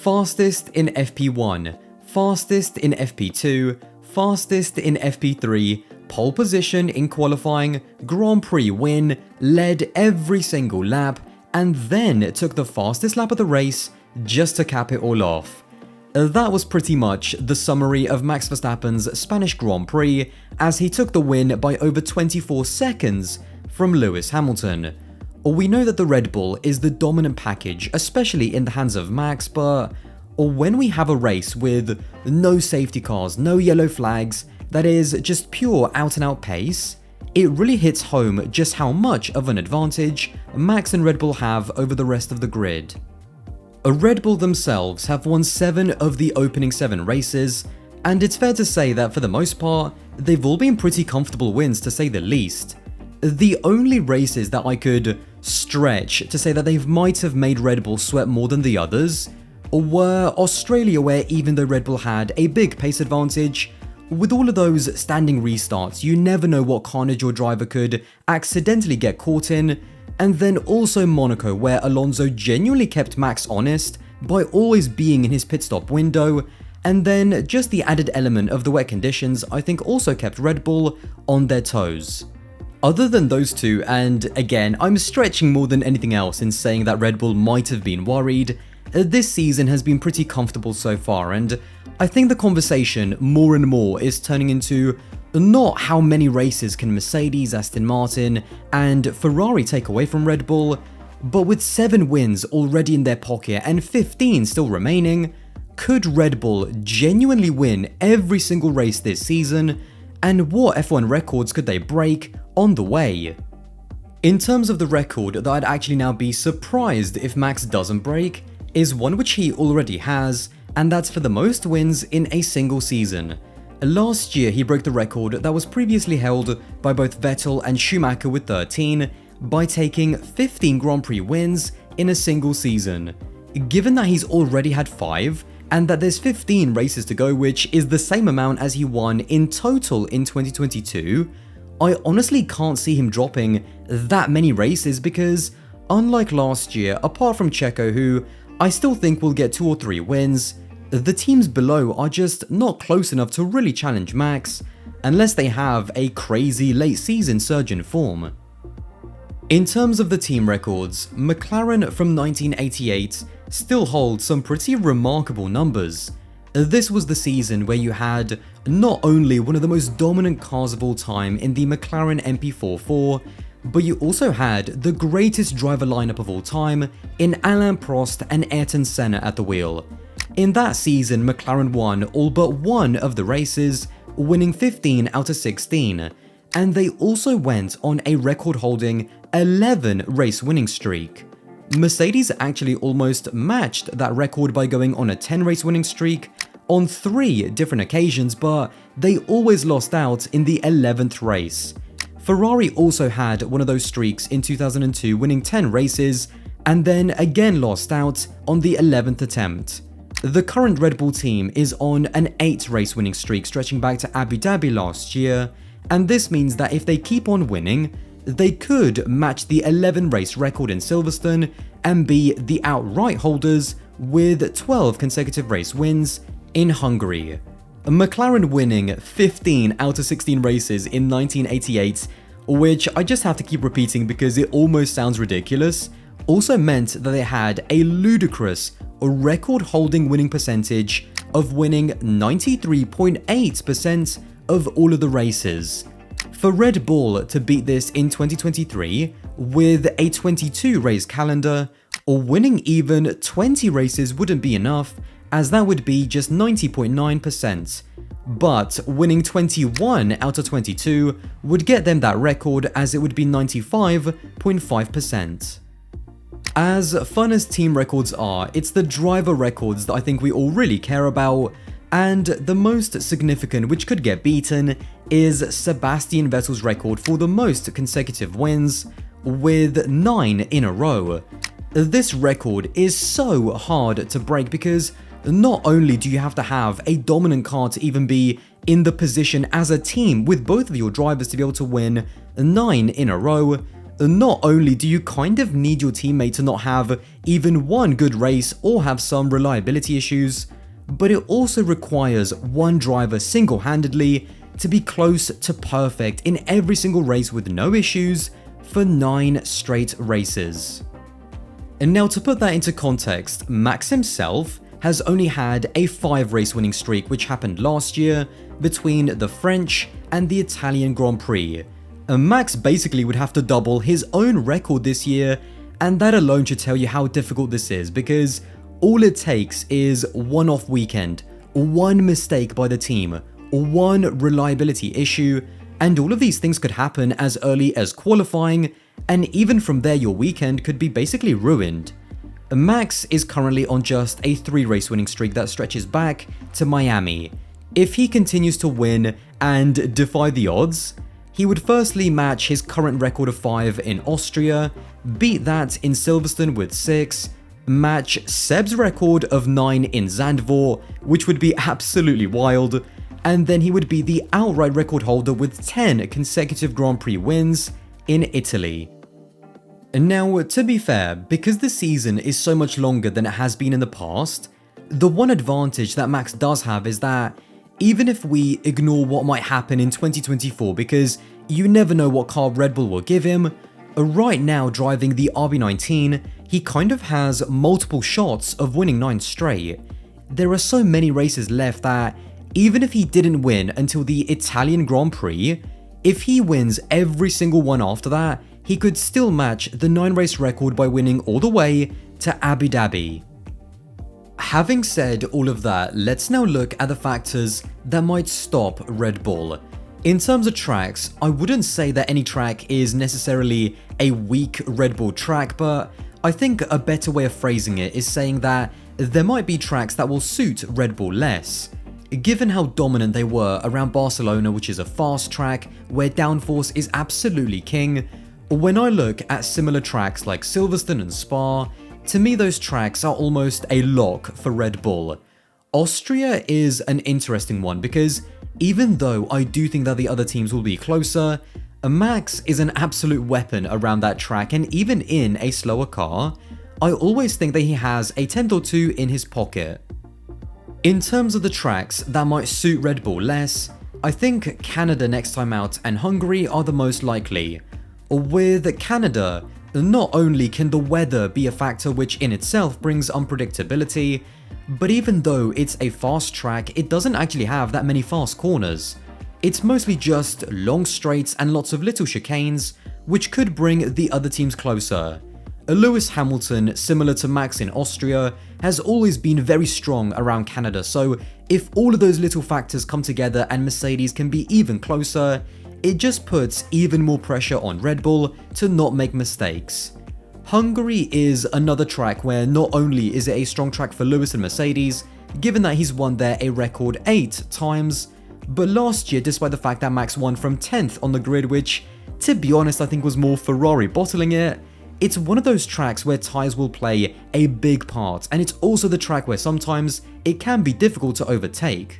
fastest in FP1, fastest in FP2, fastest in FP3, pole position in qualifying, Grand Prix win, led every single lap, and then took the fastest lap of the race just to cap it all off. That was pretty much the summary of Max Verstappen's Spanish Grand Prix, as he took the win by over 24 seconds from Lewis Hamilton. We know that the Red Bull is the dominant package, especially in the hands of Max, but when we have a race with no safety cars, no yellow flags, that is just pure out-and-out pace, it really hits home just how much of an advantage Max and Red Bull have over the rest of the grid. Red Bull themselves have won 7 of the opening 7 races, and it's fair to say that for the most part, they've all been pretty comfortable wins to say the least. The only races that I could stretch to say that they might have made Red Bull sweat more than the others were Australia, where even though Red Bull had a big pace advantage, with all of those standing restarts, you never know what carnage your driver could accidentally get caught in, and then also Monaco, where Alonso genuinely kept Max honest by always being in his pit stop window, and then just the added element of the wet conditions I think also kept Red Bull on their toes. Other than those two, and again, I'm stretching more than anything else in saying that Red Bull might have been worried, this season has been pretty comfortable so far, and I think the conversation more and more is turning into not how many races can Mercedes, Aston Martin, and Ferrari take away from Red Bull, but with 7 wins already in their pocket and 15 still remaining, could Red Bull genuinely win every single race this season, and what F1 records could they break on the way? In terms of the record that I'd actually now be surprised if Max doesn't break, is one which he already has, and that's for the most wins in a single season. Last year he broke the record that was previously held by both Vettel and Schumacher with 13 by taking 15 Grand Prix wins in a single season. Given that he's already had 5 and that there's 15 races to go, which is the same amount as he won in total in 2022, I honestly can't see him dropping that many races because unlike last year, apart from Checo, who I still think will get 2 or 3 wins, the teams below are just not close enough to really challenge Max, unless they have a crazy late season surge in form. In terms of the team records, McLaren from 1988 still holds some pretty remarkable numbers. This was the season where you had not only one of the most dominant cars of all time in the McLaren MP44, but you also had the greatest driver lineup of all time in Alain Prost and Ayrton Senna at the wheel. In that season, McLaren won all but one of the races, winning 15 out of 16, and they also went on a record-holding 11 race winning streak. Mercedes actually almost matched that record by going on a 10 race winning streak on 3 different occasions, but they always lost out in the 11th race. Ferrari also had one of those streaks in 2002, winning 10 races, and then again lost out on the 11th attempt. The current Red Bull team is on an 8 race winning streak stretching back to Abu Dhabi last year, and this means that if they keep on winning, they could match the 11 race record in Silverstone and be the outright holders with 12 consecutive race wins in Hungary. McLaren winning 15 out of 16 races in 1988, which I just have to keep repeating because it almost sounds ridiculous, also meant that they had a ludicrous record-holding winning percentage of winning 93.8% of all of the races. For Red Bull to beat this in 2023 with a 22 race calendar, or winning even 20 races wouldn't be enough, as that would be just 90.9%. But winning 21 out of 22 would get them that record, as it would be 95.5%. As fun as team records are, it's the driver records that I think we all really care about, and the most significant which could get beaten is Sebastian Vettel's record for the most consecutive wins, with 9 in a row. This record is so hard to break because not only do you have to have a dominant car to even be in the position as a team with both of your drivers to be able to win 9 in a row, Not only do you kind of need your teammate to not have even one good race or have some reliability issues, but it also requires one driver single-handedly to be close to perfect in every single race with no issues for 9 straight races. And now to put that into context, Max himself has only had a 5 race winning streak which happened last year between the French and the Italian Grand Prix. And Max basically would have to double his own record this year, and that alone should tell you how difficult this is, because all it takes is one off weekend, or one mistake by the team, or one reliability issue, and all of these things could happen as early as qualifying, and even from there your weekend could be basically ruined. Max is currently on just a 3 race winning streak that stretches back to Miami. If he continues to win and defy the odds, he would firstly match his current record of 5 in Austria, beat that in Silverstone with 6, match Seb's record of 9 in Zandvoort, which would be absolutely wild, and then he would be the outright record holder with 10 consecutive Grand Prix wins in Italy. Now, to be fair, because the season is so much longer than it has been in the past, the one advantage that Max does have is that even if we ignore what might happen in 2024, because you never know what car Red Bull will give him, right now driving the RB19, he kind of has multiple shots of winning 9 straight. There are so many races left that even if he didn't win until the Italian Grand Prix, if he wins every single one after that, he could still match the 9 race record by winning all the way to Abu Dhabi. Having said all of that, let's now look at the factors that might stop Red Bull. In terms of tracks, I wouldn't say that any track is necessarily a weak Red Bull track, but I think a better way of phrasing it is saying that there might be tracks that will suit Red Bull less. Given how dominant they were around Barcelona, which is a fast track where downforce is absolutely king, when I look at similar tracks like Silverstone and Spa, to me those tracks are almost a lock for Red Bull. Austria is an interesting one because even though I do think that the other teams will be closer, Max is an absolute weapon around that track, and even in a slower car, I always think that he has a 10th or 2 in his pocket. In terms of the tracks that might suit Red Bull less, I think Canada next time out and Hungary are the most likely. With Canada, not only can the weather be a factor which in itself brings unpredictability, but even though it's a fast track, it doesn't actually have that many fast corners. It's mostly just long straights and lots of little chicanes, which could bring the other teams closer. Lewis Hamilton, similar to Max in Austria, has always been very strong around Canada, so if all of those little factors come together and Mercedes can be even closer, it just puts even more pressure on Red Bull to not make mistakes. Hungary is another track where not only is it a strong track for Lewis and Mercedes, given that he's won there a record 8 times, but last year, despite the fact that Max won from 10th on the grid, which, to be honest, I think was more Ferrari bottling it, it's one of those tracks where tyres will play a big part, and it's also the track where sometimes it can be difficult to overtake.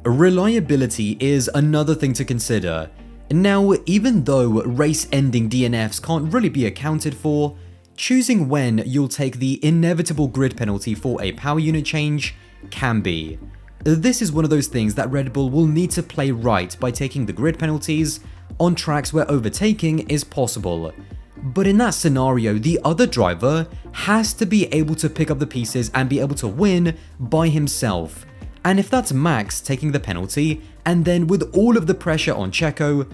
Reliability is another thing to consider. Now, even though race-ending DNFs can't really be accounted for, choosing when you'll take the inevitable grid penalty for a power unit change can be. This is one of those things that Red Bull will need to play right by taking the grid penalties on tracks where overtaking is possible. But in that scenario, the other driver has to be able to pick up the pieces and be able to win by himself. And if that's Max taking the penalty, and then with all of the pressure on Checo,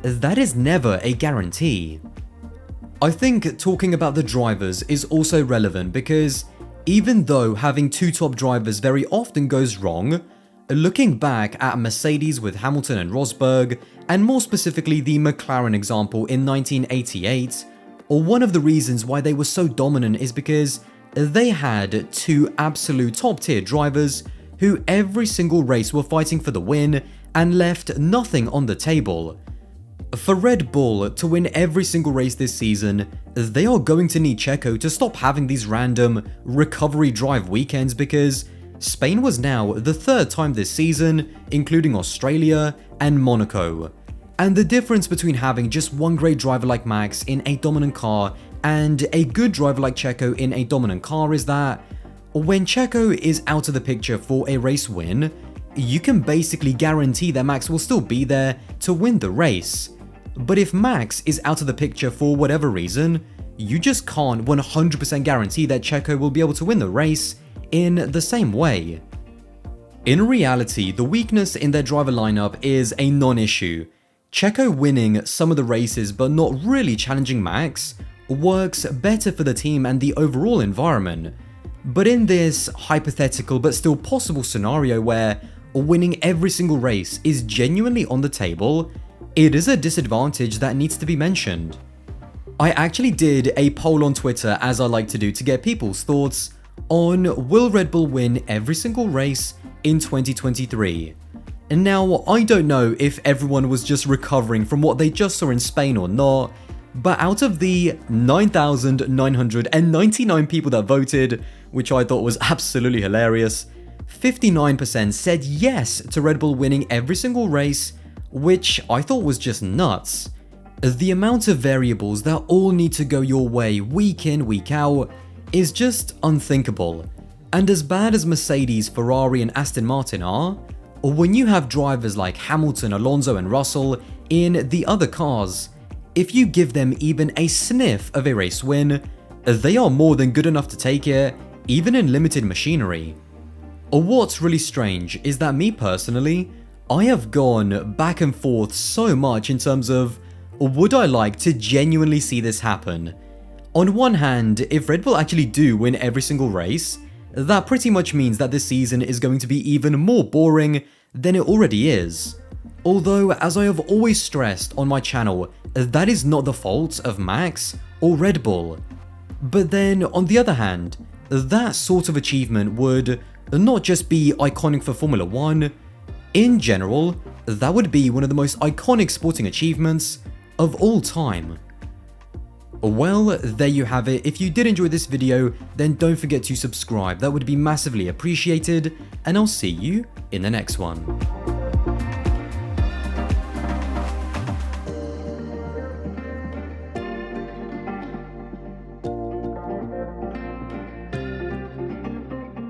that is never a guarantee. I think talking about the drivers is also relevant because even though having 2 top drivers very often goes wrong, looking back at Mercedes with Hamilton and Rosberg, and more specifically the McLaren example in 1988, one of the reasons why they were so dominant is because they had 2 absolute top tier drivers who every single race were fighting for the win and left nothing on the table. For Red Bull to win every single race this season, they are going to need Checo to stop having these random recovery drive weekends because Spain was now the 3rd time this season, including Australia and Monaco. And the difference between having just one great driver like Max in a dominant car and a good driver like Checo in a dominant car is that when Checo is out of the picture for a race win, you can basically guarantee that Max will still be there to win the race. But if Max is out of the picture for whatever reason, you just can't 100% guarantee that Checo will be able to win the race in the same way. In reality, the weakness in their driver lineup is a non-issue. Checo winning some of the races but not really challenging Max works better for the team and the overall environment. But in this hypothetical but still possible scenario where winning every single race is genuinely on the table, it is a disadvantage that needs to be mentioned. I actually did a poll on Twitter, as I like to do, to get people's thoughts on will Red Bull win every single race in 2023. And now, I don't know if everyone was just recovering from what they just saw in Spain or not, but out of the 9,999 people that voted, which I thought was absolutely hilarious, 59% said yes to Red Bull winning every single race, which I thought was just nuts. The amount of variables that all need to go your way week in, week out is just unthinkable. And as bad as Mercedes, Ferrari and Aston Martin are, when you have drivers like Hamilton, Alonso and Russell in the other cars, if you give them even a sniff of a race win, they are more than good enough to take it, even in limited machinery. What's really strange is that me personally, I have gone back and forth so much in terms of would I like to genuinely see this happen. On one hand, if Red Bull actually do win every single race, that pretty much means that this season is going to be even more boring than it already is. Although, as I have always stressed on my channel, that is not the fault of Max or Red Bull. But then, on the other hand, that sort of achievement would not just be iconic for Formula 1, in general, that would be one of the most iconic sporting achievements of all time. Well, there you have it. If you did enjoy this video, then don't forget to subscribe. That would be massively appreciated, and I'll see you in the next one.